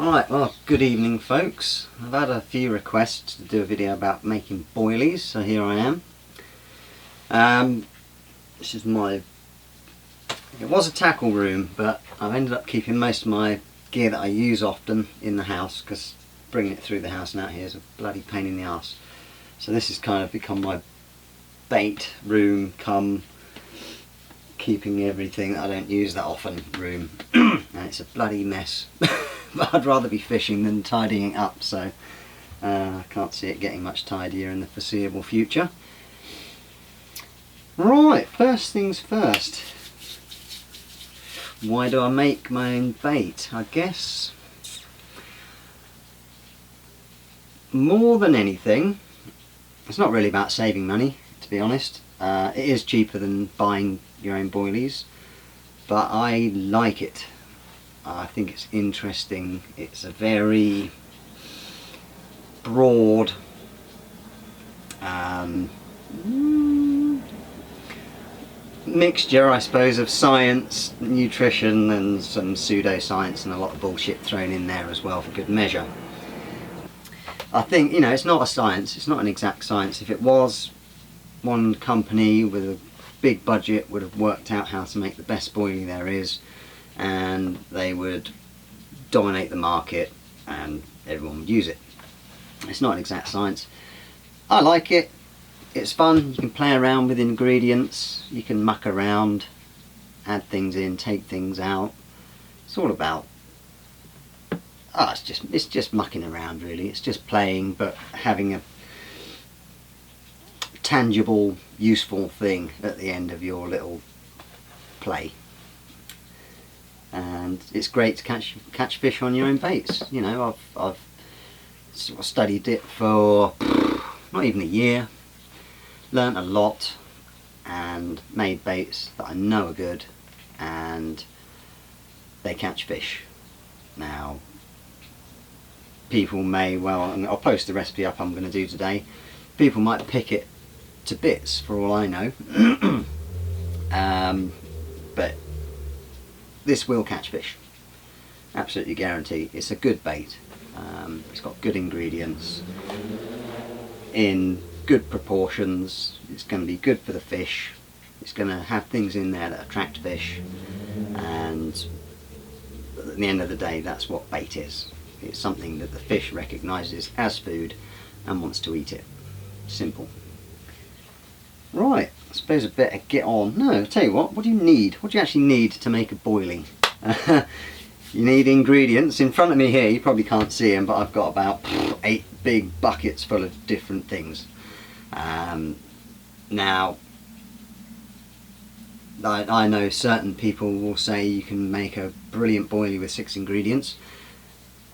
Alright, well, good evening folks. I've had a few requests to do a video about making boilies, so here I am. This is my... It was a tackle room, but I've ended up keeping most of my gear that I use often in the house, because bringing it through the house and out here is a bloody pain in the arse. So this has kind of become my bait room, come keeping everything that I don't use that often room. And it's a bloody mess. But I'd rather be fishing than tidying it up, so I can't see it getting much tidier in the foreseeable future. Right, first things first. Why do I make my own bait? I guess more than anything, it's not really about saving money, to be honest. It is cheaper than buying your own boilies, but I like it. I think it's interesting. It's a very broad mixture, I suppose, of science, nutrition and some pseudoscience and a lot of bullshit thrown in there as well for good measure. I think, you know, it's not a science, it's not an exact science. If it was, one company with a big budget would have worked out how to make the best boilie there is, and they would dominate the market and everyone would use it. It's not an exact science. I like it. It's fun. You can play around with ingredients, you can muck around, add things in, take things out. It's all about it's just mucking around, really. It's just playing, but having a tangible, useful thing at the end of your little play. And it's great to catch fish on your own baits. You know, I've sort of studied it for not even a year, learnt a lot, and made baits that I know are good, and they catch fish. Now, people may well, and I'll post the recipe up I'm going to do today, people might pick it to bits for all I know, but this will catch fish, absolutely guarantee. It's a good bait. It's got good ingredients in good proportions. It's going to be good for the fish. It's going to have things in there that attract fish, and at the end of the day, that's what bait is. It's something that the fish recognises as food and wants to eat it. Simple. Right, I suppose I better get on. No, I'll tell you what do you need? What do you actually need to make a boilie? You need ingredients. In front of me here, you probably can't see them, but I've got about 8 big buckets full of different things. Now, I know certain people will say you can make a brilliant boilie with 6 ingredients.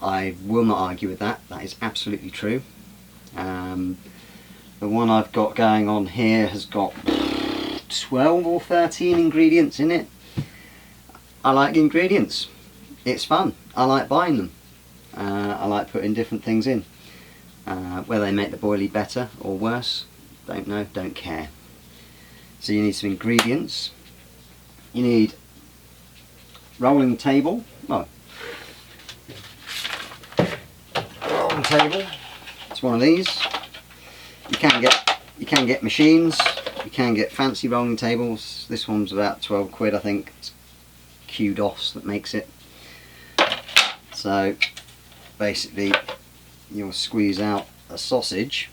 I will not argue with that. That is absolutely true. The one I've got going on here has got 12 or 13 ingredients in it. I like ingredients. It's fun. I like buying them. I like putting different things in. Whether they make the boilie better or worse, don't know, don't care. So you need some ingredients. You need rolling table. Well, rolling table. It's one of these. You can get machines. You can get fancy rolling tables. This one's about 12 quid, I think. It's Kudos that makes it. So basically, you'll squeeze out a sausage.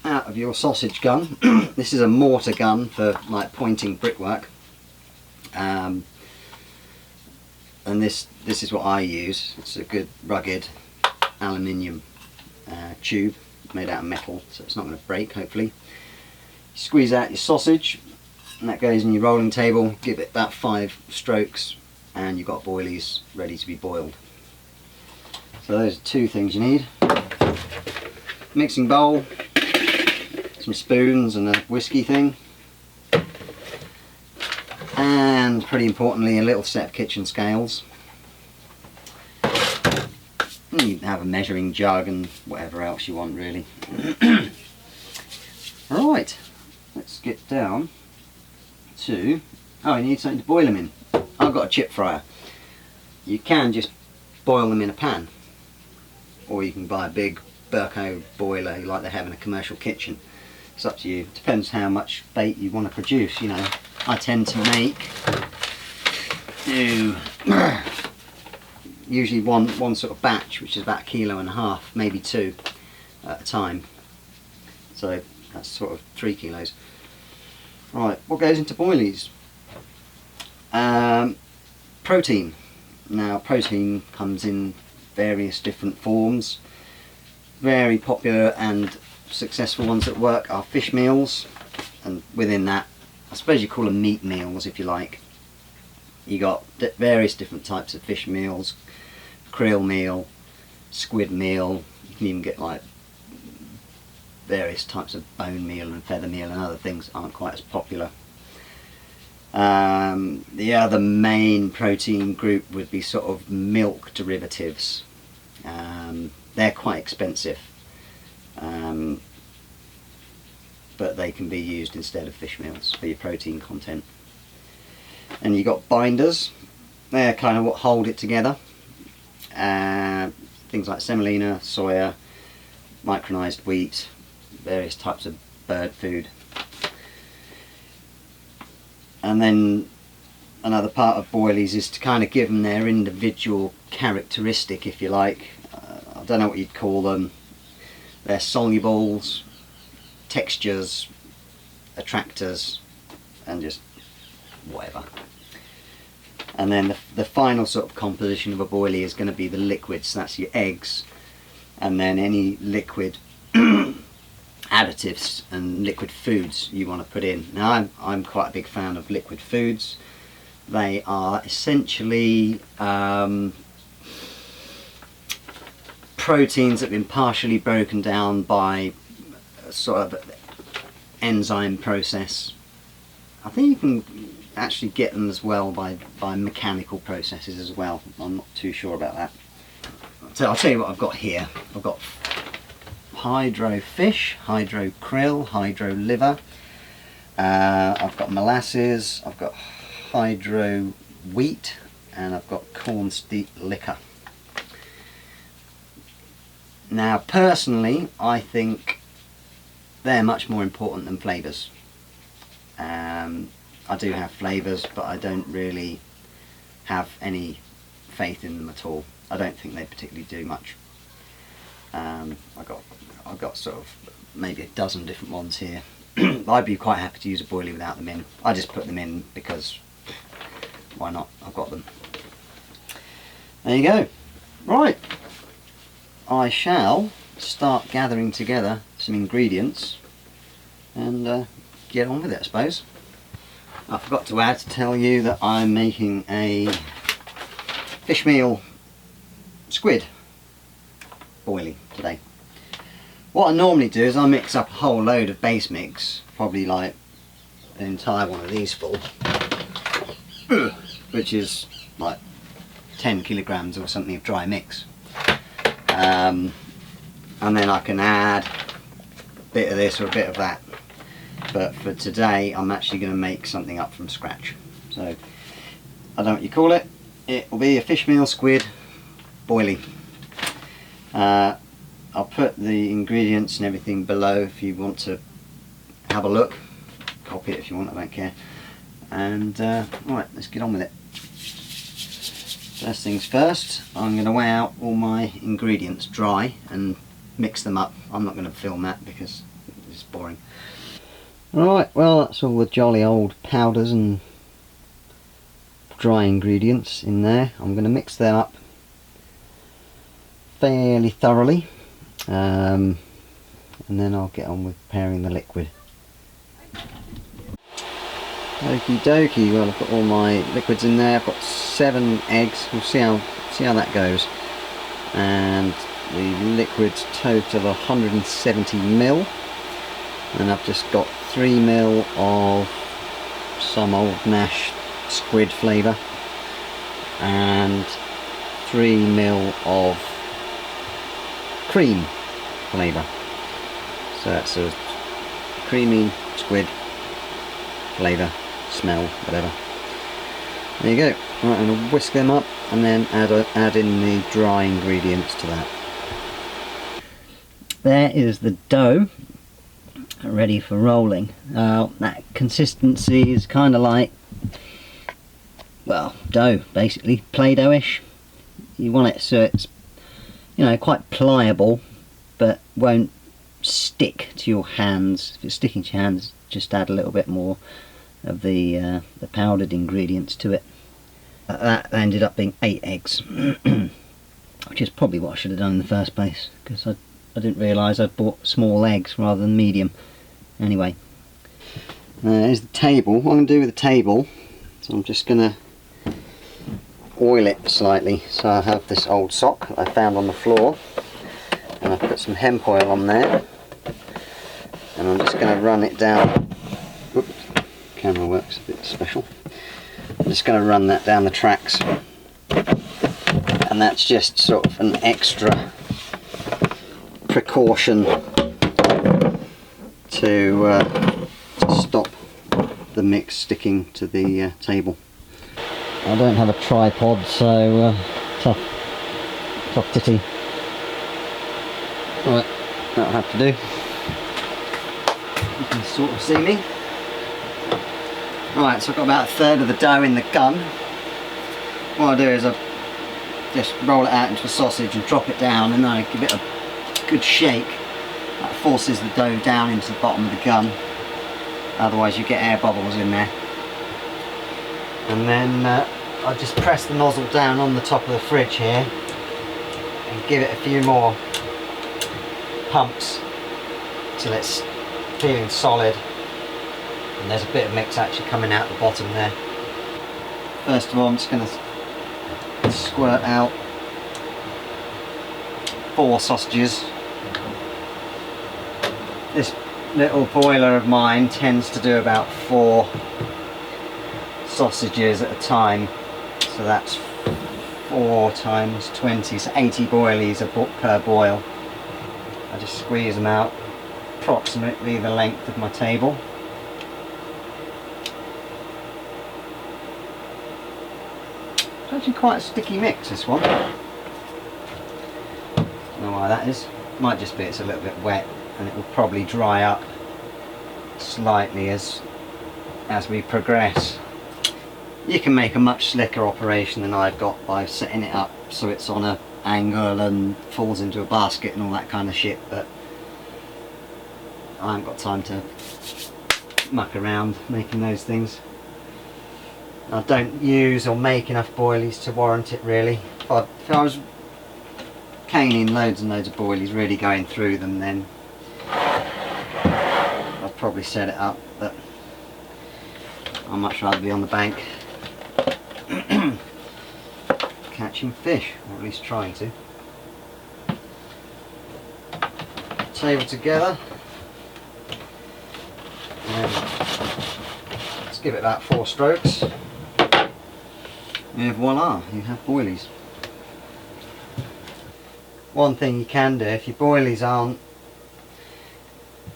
Out of your sausage gun. This is a mortar gun for like pointing brickwork. And this is what I use. It's a good rugged aluminium tube made out of metal, so it's not going to break, hopefully. You squeeze out your sausage, and that goes in your rolling table. Give it about 5 strokes, and you've got boilies ready to be boiled. So those are 2 things you need. Mixing bowl, some spoons and a whiskey thing, and pretty importantly a little set of kitchen scales. You can have a measuring jug and whatever else you want, really. Right, let's get down to Oh, you need something to boil them in. I've got a chip fryer. You can just boil them in a pan, or you can buy a big Burko boiler like they have in a commercial kitchen. It's up to you. It depends how much bait you want to produce. You know, I tend to make usually one sort of batch, which is about 1.5 kilos, maybe 2 at a time. So that's sort of 3 kilos. Right, what goes into boilies? Protein. Now, protein comes in various different forms. Very popular and successful ones that work are fish meals, and within that, I suppose you call them meat meals if you like. You got various different types of fish meals, krill meal, squid meal. You can even get like various types of bone meal and feather meal, and other things aren't quite as popular. The other main protein group would be sort of milk derivatives. They're quite expensive, but they can be used instead of fish meals for your protein content. And you got binders. They're kind of what hold it together. Things like semolina, soya, micronised wheat, various types of bird food. And then another part of boilies is to kind of give them their individual characteristic, if you like. I don't know what you'd call them. They're solubles, textures, attractors, and just whatever. And then the final sort of composition of a boilie is going to be the liquids. That's your eggs, and then any liquid additives and liquid foods you want to put in. Now I'm quite a big fan of liquid foods. They are essentially proteins that have been partially broken down by a sort of enzyme process. I think you can actually get them as well by mechanical processes as well. I'm not too sure about that. So I'll tell you what I've got here. I've got hydro fish, hydro krill, hydro liver. I've got molasses, I've got hydro wheat, and I've got corn steep liquor. Now personally, I think they're much more important than flavours. I do have flavours, but I don't really have any faith in them at all. I don't think they particularly do much. I've got sort of maybe a dozen different ones here. I'd be quite happy to use a boilie without them in. I just put them in because why not? I've got them. There you go. Right, I shall start gathering together some ingredients and get on with it, I suppose. I forgot to tell you that I'm making a Fishmeal squid boilie today. What I normally do is I mix up a whole load of base mix, probably like an entire one of these full, which is like 10 kilograms or something of dry mix. And then I can add a bit of this or a bit of that. But for today I'm actually going to make something up from scratch. So I don't know what you call it. It will be a Fishmeal squid boilie. I'll put the ingredients and everything below if you want to have a look. Copy it if you want, I don't care. And right, let's get on with it. First things first, I'm going to weigh out all my ingredients dry and mix them up. I'm not going to film that because it's boring. Right, well that's all the jolly old powders and dry ingredients in there. I'm going to mix them up fairly thoroughly, and then I'll get on with preparing the liquid. Okie dokie, well I've got all my liquids in there. I've got 7 eggs. We'll see how that goes. And the liquids total 170 ml. And I've just got 3 ml of some old Nash squid flavour and 3 ml of cream flavour. So that's a creamy squid flavour, smell, whatever. There you go. Right, I'm going to whisk them up and then add in the dry ingredients to that. There is the dough ready for rolling. That consistency is kind of like, well, dough basically, Play-Doh-ish. You want it so it's, you know, quite pliable but won't stick to your hands. If it's sticking to your hands, just add a little bit more of the powdered ingredients to it. That ended up being 8 eggs, which is probably what I should have done in the first place, because I didn't realise I'd bought small eggs rather than medium. Anyway, here's the table. What I'm going to do with the table, so I'm just going to oil it slightly. So I have this old sock that I found on the floor, and I've put some hemp oil on there, and I'm just going to run it down. Oops, camera works a bit special. I'm just going to run that down the tracks, and that's just sort of an extra precaution to stop the mix sticking to the table. I don't have a tripod, so tough titty. Right, that'll have to do. You can sort of see me. Right, so I've got about 1/3 of the dough in the gun. What I do is I just roll it out into a sausage and drop it down, and then I give it a good shake. That forces the dough down into the bottom of the gun, otherwise you get air bubbles in there. And then I just press the nozzle down on the top of the fridge here and give it a few more pumps till it's feeling solid, and there's a bit of mix actually coming out the bottom there. First of all, I'm just going to squirt out 4 sausages. This little boiler of mine tends to do about 4 sausages at a time, so that's 4 times 20, so 80 boilies per boil. I just squeeze them out approximately the length of my table. It's actually quite a sticky mix, this one. I don't know why that is. Might just be it's a little bit wet, and it will probably dry up slightly as we progress. You can make a much slicker operation than I've got by setting it up so it's on an angle and falls into a basket and all that kind of shit, but I haven't got time to muck around making those things. I don't use or make enough boilies to warrant it, really. If I was caning loads and loads of boilies, really going through them, then I'd probably set it up, but I'd much rather be on the bank catching fish, or at least trying to. Table together, and let's give it about 4 strokes, and voila, you have boilies. One thing you can do, if your boilies aren't,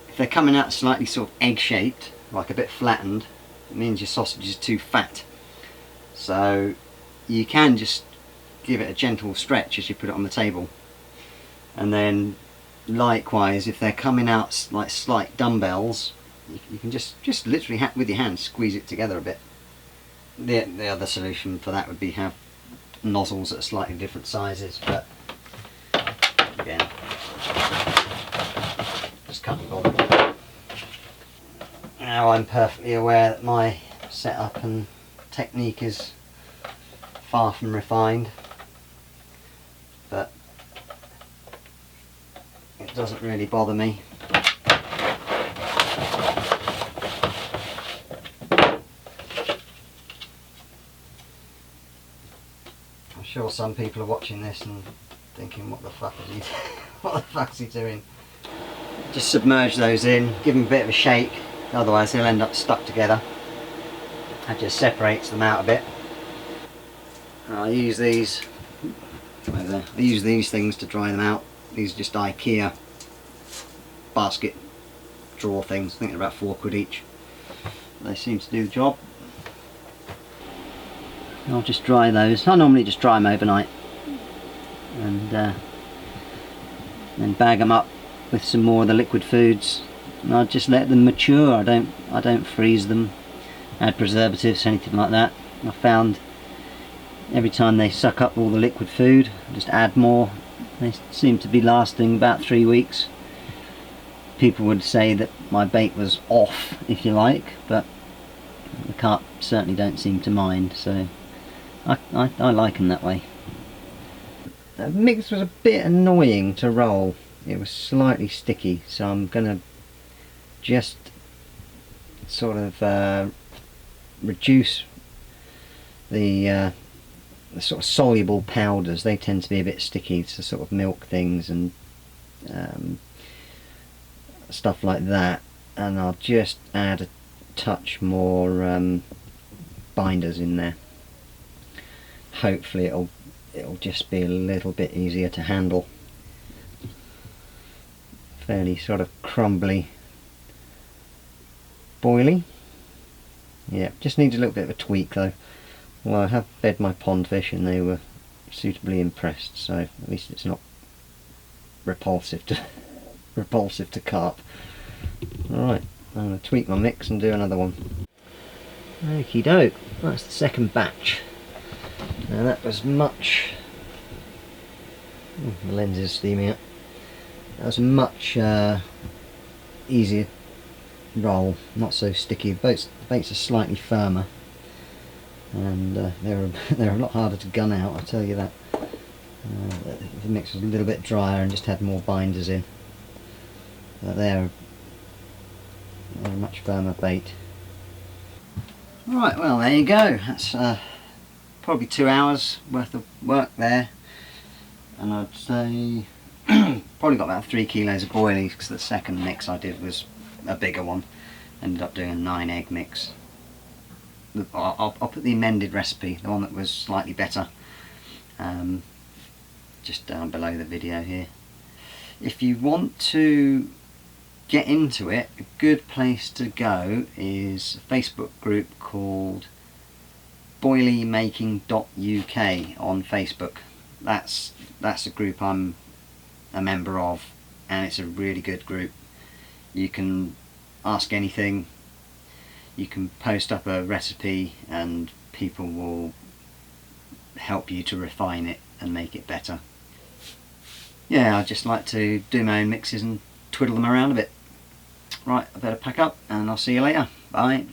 if they're coming out slightly sort of egg shaped, like a bit flattened, it means your sausage is too fat. So you can just give it a gentle stretch as you put it on the table, and then likewise if they're coming out like slight dumbbells, you can just literally with your hand squeeze it together a bit. The other solution for that would be have nozzles at slightly different sizes, but again, just can't be bothered. Now I'm perfectly aware that my setup and technique is far from refined, but it doesn't really bother me. I'm sure some people are watching this and thinking, what the fuck is he what the fuck's he doing? Just submerge those in, give them a bit of a shake, otherwise they'll end up stuck together. That just separates them out a bit. I use these things to dry them out. These are just IKEA basket drawer things. I think they're about £4 each. They seem to do the job. I'll just dry those. I normally just dry them overnight and then bag them up with some more of the liquid foods, and I'll just let them mature. I don't freeze them, add preservatives, anything like that. I found every time they suck up all the liquid food, just add more. They seem to be lasting about 3 weeks. People would say that my bait was off, if you like, but the carp certainly don't seem to mind, so I like them that way. The mix was a bit annoying to roll. It was slightly sticky, so I'm gonna just sort of reduce the sort of soluble powders. They tend to be a bit sticky to sort of milk things and stuff like that, and I'll just add a touch more binders in there. Hopefully it'll just be a little bit easier to handle. Fairly sort of crumbly boilie. Yeah, just needs a little bit of a tweak though. Well, I have fed my pond fish and they were suitably impressed, so at least it's not repulsive to carp. Alright, I'm going to tweak my mix and do another one. Okie doke, that's the second batch. Now that was much... the lens is steaming up. That was a much easier roll, not so sticky. The baits are slightly firmer, and they're a lot harder to gun out, I'll tell you that. The mix was a little bit drier and just had more binders in. But they're a much firmer bait. Right, well there you go. That's probably 2 hours worth of work there, and I'd say probably got about 3 kilos of boilies, because the second mix I did was a bigger one. Ended up doing a 9 egg mix. I'll put the amended recipe, the one that was slightly better, just down below the video here. If you want to get into it, a good place to go is a Facebook group called boiliemaking.uk on Facebook. That's a group I'm a member of, and it's a really good group. You can ask anything, you can post up a recipe and people will help you to refine it and make it better. Yeah, I just like to do my own mixes and twiddle them around a bit. Right, I better pack up and I'll see you later. Bye.